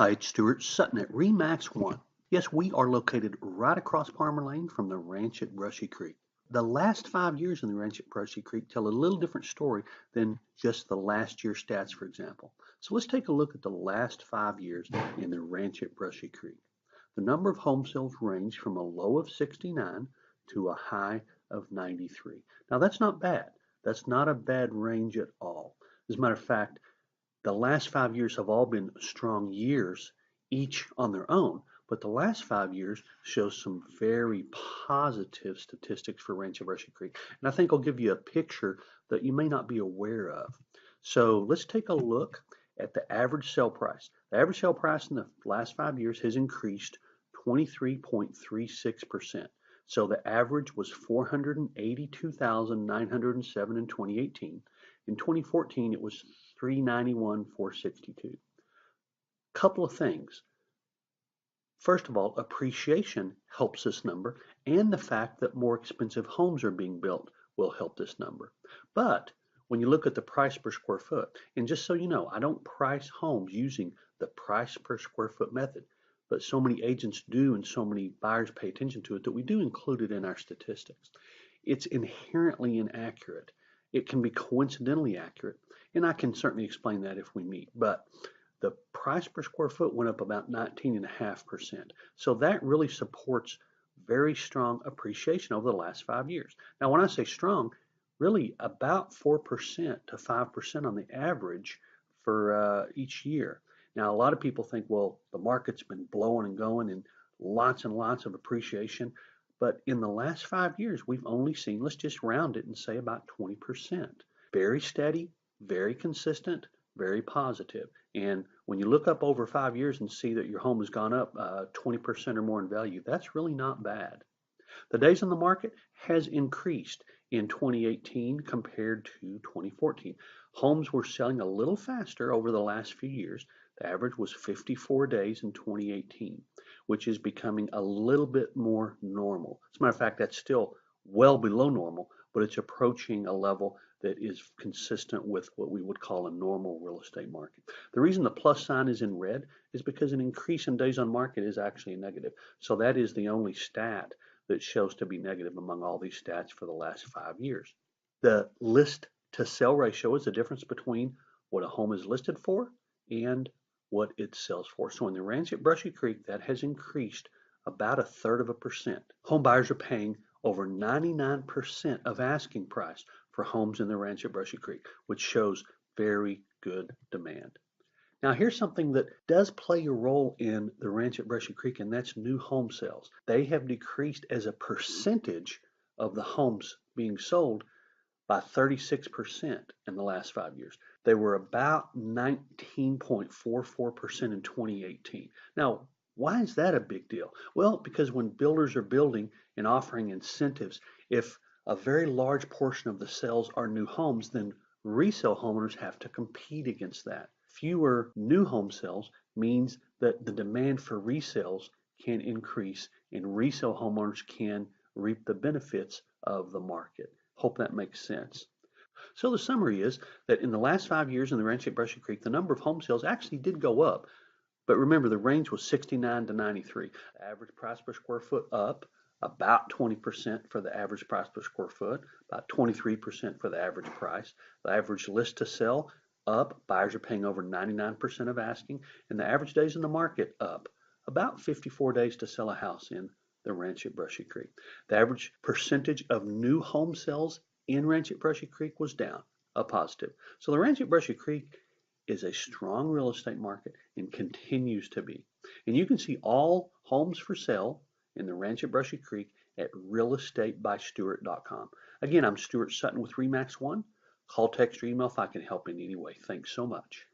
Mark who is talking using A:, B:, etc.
A: Hi, it's Stuart Sutton at RE/MAX 1. Yes, we are located right across Palmer Lane from the ranch at Brushy Creek. The last 5 years in the ranch at Brushy Creek tell a little different story than just the last year stats, for example. So let's take a look at the last 5 years in the ranch at Brushy Creek. The number of home sales range from a low of 69 to a high of 93. Now that's not bad. That's not a bad range at all. As a matter of fact, the last 5 years have all been strong years, each on their own, but the last 5 years show some very positive statistics for Rancho Brushy Creek. And I think I'll give you a picture that you may not be aware of. So let's take a look at the average sale price. The average sale price in the last 5 years has increased 23.36%. So the average was $482,907 in 2018. In 2014, it was $391,462. Couple of things. First of all, appreciation helps this number, and the fact that more expensive homes are being built will help this number. But when you look at the price per square foot, and just so you know, I don't price homes using the price per square foot method, but so many agents do and so many buyers pay attention to it that we do include it in our statistics. It's inherently inaccurate. It can be coincidentally accurate, and I can certainly explain that if we meet, but the price per square foot went up about 19.5%. So that really supports very strong appreciation over the last 5 years. Now, when I say strong, really about 4% to 5% on the average for each year. Now, a lot of people think, well, the market's been blowing and going and lots of appreciation. But in the last 5 years, we've only seen, let's just round it and say about 20%. Very steady, very consistent, very positive. And when you look up over 5 years and see that your home has gone up 20% or more in value, that's really not bad. The days on the market has increased in 2018 compared to 2014. Homes were selling a little faster over the last few years. The average was 54 days in 2018, which is becoming a little bit more normal. As a matter of fact, that's still well below normal, but it's approaching a level that is consistent with what we would call a normal real estate market. The reason the plus sign is in red is because an increase in days on market is actually a negative. So that is the only stat that shows to be negative among all these stats for the last 5 years. The list to sell ratio is the difference between what a home is listed for and what it sells for. So in the ranch at Brushy Creek, that has increased about 1/3%. Home buyers are paying over 99% of asking price for homes in the ranch at Brushy Creek, which shows very good demand. Now, here's something that does play a role in the ranch at Brushy Creek, and that's new home sales. They have decreased as a percentage of the homes being sold by 36% in the last 5 years. They were about 19.44% in 2018. Now, why is that a big deal? Well, because when builders are building and offering incentives, if a very large portion of the sales are new homes, then resale homeowners have to compete against that. Fewer new home sales means that the demand for resales can increase and resale homeowners can reap the benefits of the market. Hope that makes sense. So the summary is that in the last 5 years in the ranch at Brushy Creek, the number of home sales actually did go up. But remember, the range was 69 to 93. The average price per square foot up about 20% for the average price per square foot, about 23% for the average price. The average list to sell up, buyers are paying over 99% of asking, and the average days in the market up, about 54 days to sell a house in the ranch at Brushy Creek. The average percentage of new home sales in ranch at Brushy Creek was down, a positive. So the ranch at Brushy Creek is a strong real estate market and continues to be. And you can see all homes for sale in the ranch at Brushy Creek at realestatebystuart.com. Again, I'm Stuart Sutton with RE/MAX 1. Call, text, or email if I can help in any way. Thanks so much.